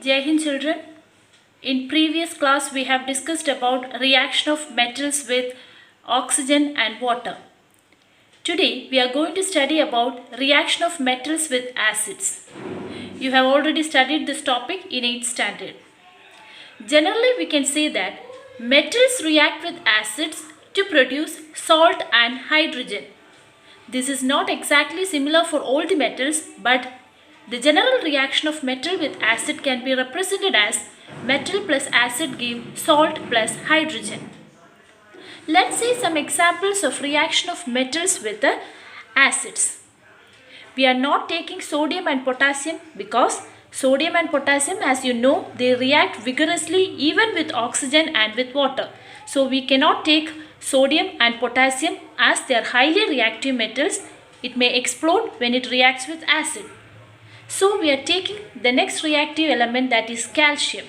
Jai Hind children. In previous class we have discussed about reaction of metals with oxygen and water. Today we are going to study about reaction of metals with acids. You have already studied this topic in 8th standard. Generally we can say that metals react with acids to produce salt and hydrogen. This is not exactly similar for all the metals, but the general reaction of metal with acid can be represented as metal plus acid give salt plus hydrogen. Let's see some examples of reaction of metals with the acids. We are not taking sodium and potassium because sodium and potassium, as you know, they react vigorously even with oxygen and with water. So we cannot take sodium and potassium as they are highly reactive metals. It may explode when it reacts with acid. So we are taking the next reactive element, that is calcium.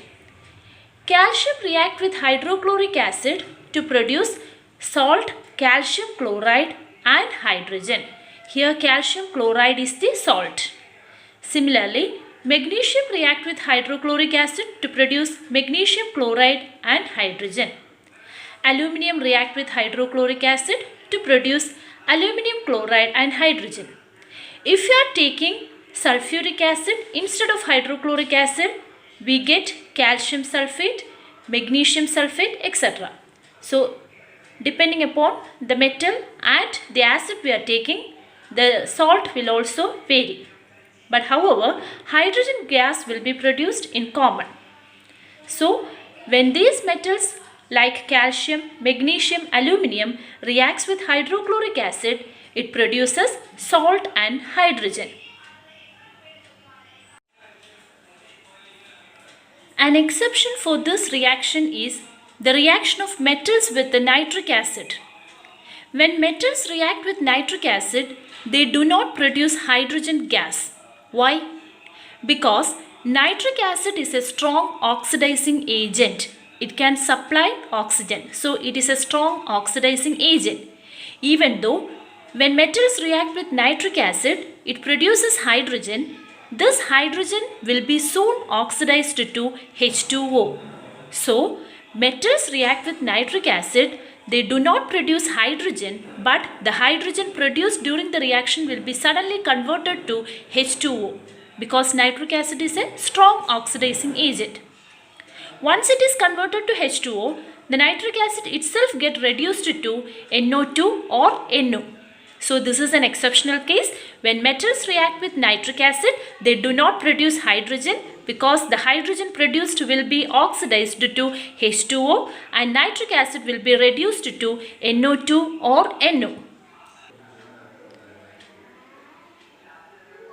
Calcium react with hydrochloric acid to produce salt, calcium chloride and hydrogen. Here calcium chloride is the salt. Similarly, magnesium react with hydrochloric acid to produce magnesium chloride and hydrogen. Aluminium react with hydrochloric acid to produce aluminium chloride and hydrogen. If you are taking sulfuric acid instead of hydrochloric acid, we get calcium sulfate, magnesium sulfate, etc. So, depending upon the metal and the acid we are taking, the salt will also vary. But however, hydrogen gas will be produced in common. So, when these metals like calcium, magnesium, aluminium reacts with hydrochloric acid, it produces salt and hydrogen. An exception for this reaction is the reaction of metals with the nitric acid. When metals react with nitric acid, they do not produce hydrogen gas. Why? Because nitric acid is a strong oxidizing agent. It can supply oxygen. So it is a strong oxidizing agent. Even though when metals react with nitric acid, it produces hydrogen. This hydrogen will be soon oxidized to H2O. So, metals react with nitric acid. They do not produce hydrogen, but the hydrogen produced during the reaction will be suddenly converted to H2O because nitric acid is a strong oxidizing agent. Once it is converted to H2O, the nitric acid itself gets reduced to NO2 or NO. So this is an exceptional case. When metals react with nitric acid, they do not produce hydrogen because the hydrogen produced will be oxidized to H2O and nitric acid will be reduced to NO2 or NO.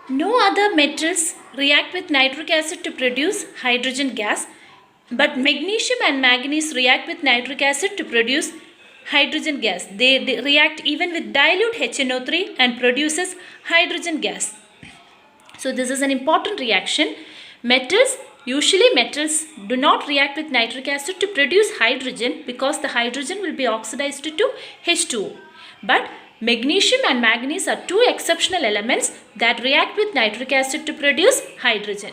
No other metals react with nitric acid to produce hydrogen gas, but magnesium and manganese react with nitric acid to produce hydrogen gas. They react even with dilute HNO3 and produces hydrogen gas. So this is an important reaction. Usually metals do not react with nitric acid to produce hydrogen because the hydrogen will be oxidized to H2O. But magnesium and manganese are two exceptional elements that react with nitric acid to produce hydrogen.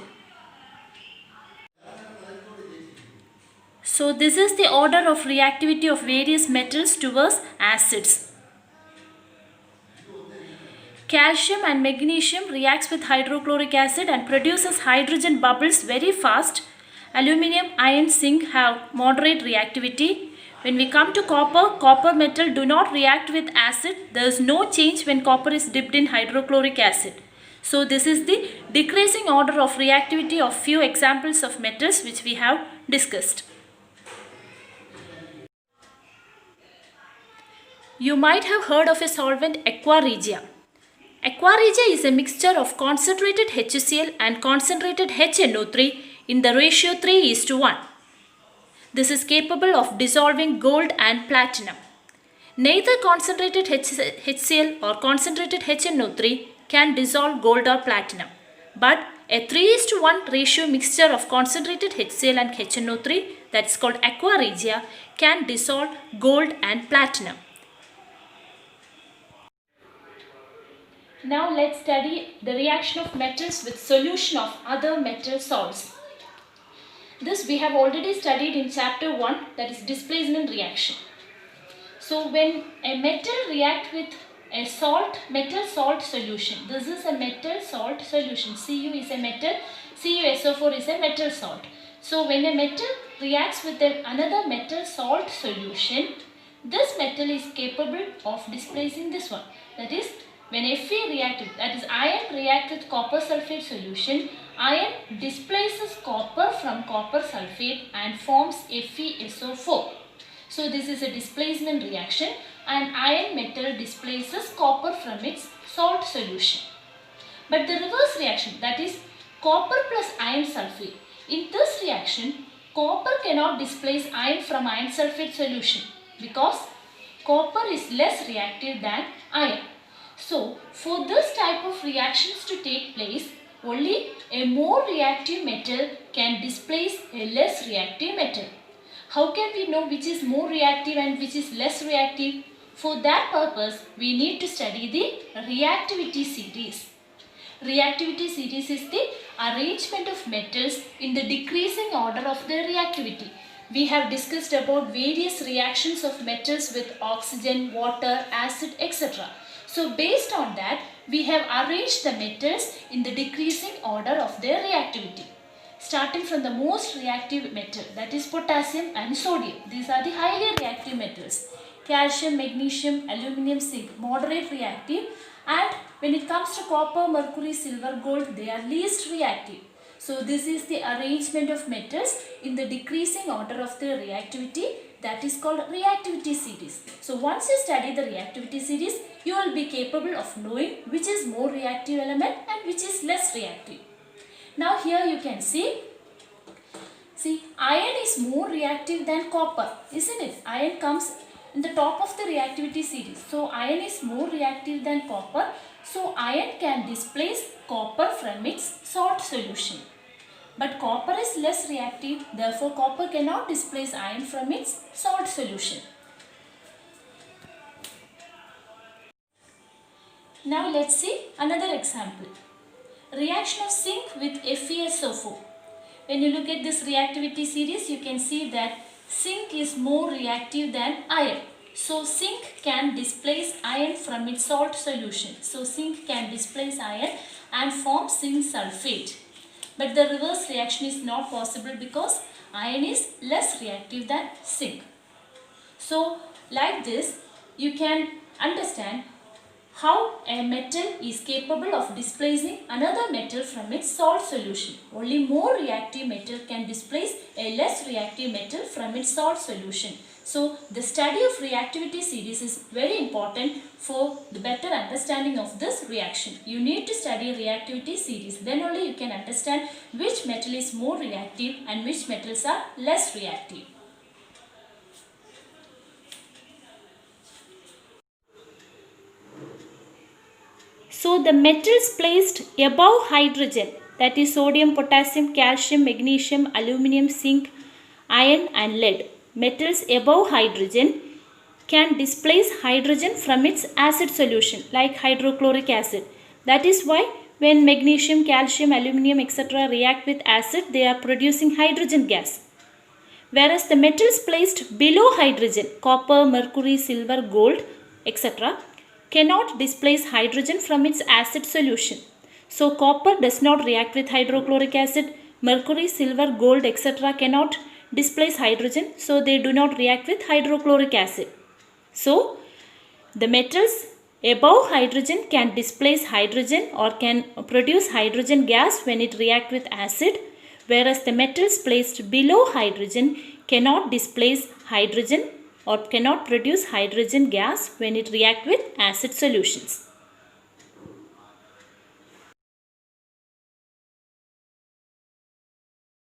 So this is the order of reactivity of various metals towards acids. Calcium and magnesium reacts with hydrochloric acid and produces hydrogen bubbles very fast. Aluminium, iron, zinc have moderate reactivity. When we come to copper metal do not react with acid. There is no change when copper is dipped in hydrochloric acid. So this is the decreasing order of reactivity of few examples of metals which we have discussed. You might have heard of a solvent aqua regia. Aqua regia is a mixture of concentrated HCl and concentrated HNO3 in the ratio 3:1. This is capable of dissolving gold and platinum. Neither concentrated HCl or concentrated HNO3 can dissolve gold or platinum. But a 3:1 ratio mixture of concentrated HCl and HNO3, that is called aqua regia, can dissolve gold and platinum. Now let's study the reaction of metals with solution of other metal salts. This we have already studied in chapter 1, that is displacement reaction. So when a metal react with a metal salt solution, this is a metal salt solution. Cu is a metal, CuSO4 is a metal salt. So when a metal reacts with another metal salt solution, this metal is capable of displacing this one. That is, when Fe reacted, that is iron react with copper sulfate solution, iron displaces copper from copper sulfate and forms FeSO4. So this is a displacement reaction, and iron metal displaces copper from its salt solution. But the reverse reaction, that is copper plus iron sulfate. In this reaction, copper cannot displace iron from iron sulfate solution because copper is less reactive than iron. So for this type of reactions to take place, only a more reactive metal can displace a less reactive metal. How can we know which is more reactive and which is less reactive? For that purpose, we need to study the reactivity series. Reactivity series is the arrangement of metals in the decreasing order of their reactivity. We have discussed about various reactions of metals with oxygen, water, acid, etc. So based on that, we have arranged the metals in the decreasing order of their reactivity. Starting from the most reactive metal, that is potassium and sodium. These are the highly reactive metals. Calcium, magnesium, aluminium, zinc, moderate reactive, and when it comes to copper, mercury, silver, gold, they are least reactive. So this is the arrangement of metals in the decreasing order of their reactivity, that is called reactivity series. So once you study the reactivity series, you will be capable of knowing which is more reactive element and which is less reactive. Now here you can see iron is more reactive than copper, isn't it? Iron comes in the top of the reactivity series. So iron is more reactive than copper. So iron can displace copper from its salt solution. But copper is less reactive, therefore copper cannot displace iron from its salt solution. Now let's see another example. Reaction of zinc with FeSO4. When you look at this reactivity series, you can see that zinc is more reactive than iron. So zinc can displace iron from its salt solution. So zinc can displace iron and form zinc sulfate. But the reverse reaction is not possible because iron is less reactive than zinc. So like this, you can understand how a metal is capable of displacing another metal from its salt solution. Only more reactive metal can displace a less reactive metal from its salt solution. So the study of reactivity series is very important for the better understanding of this reaction. You need to study reactivity series, then only you can understand which metal is more reactive and which metals are less reactive. So the metals placed above hydrogen, that is sodium, potassium, calcium, magnesium, aluminium, zinc, iron and lead. Metals above hydrogen can displace hydrogen from its acid solution like hydrochloric acid. That is why when magnesium, calcium, aluminium etc. react with acid, they are producing hydrogen gas. Whereas the metals placed below hydrogen, copper, mercury, silver, gold etc. cannot displace hydrogen from its acid solution. So copper does not react with hydrochloric acid, mercury, silver, gold etc. cannot displace hydrogen, so they do not react with hydrochloric acid. So the metals above hydrogen can displace hydrogen or can produce hydrogen gas when it reacts with acid, whereas the metals placed below hydrogen cannot displace hydrogen or cannot produce hydrogen gas when it reacts with acid solutions.